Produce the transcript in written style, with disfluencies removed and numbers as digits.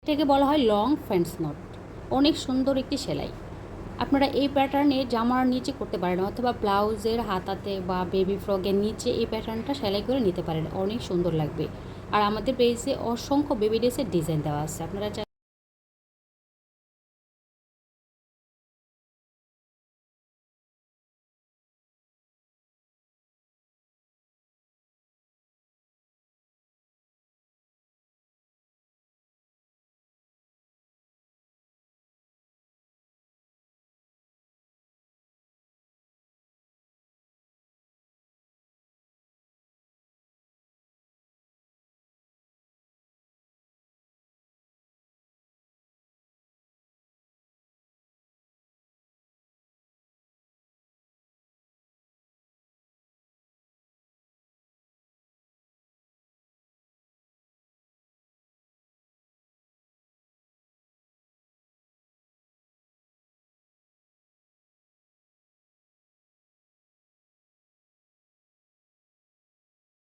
এটাকে বলা হয় লং ফ্রেন্ডস নট। অনেক সুন্দর একটি সেলাই। আপনারা এই প্যাটার্নে জামার নিচে করতে পারেন, অথবা ব্লাউজের হাতাতে বা বেবি ফ্রকের নিচে এই প্যাটার্নটা সেলাই করে নিতে পারেন, অনেক সুন্দর লাগবে। আর আমাদের পেজে অসংখ্য বেবি ড্রেসের ডিজাইন দেওয়া আছে, আপনারা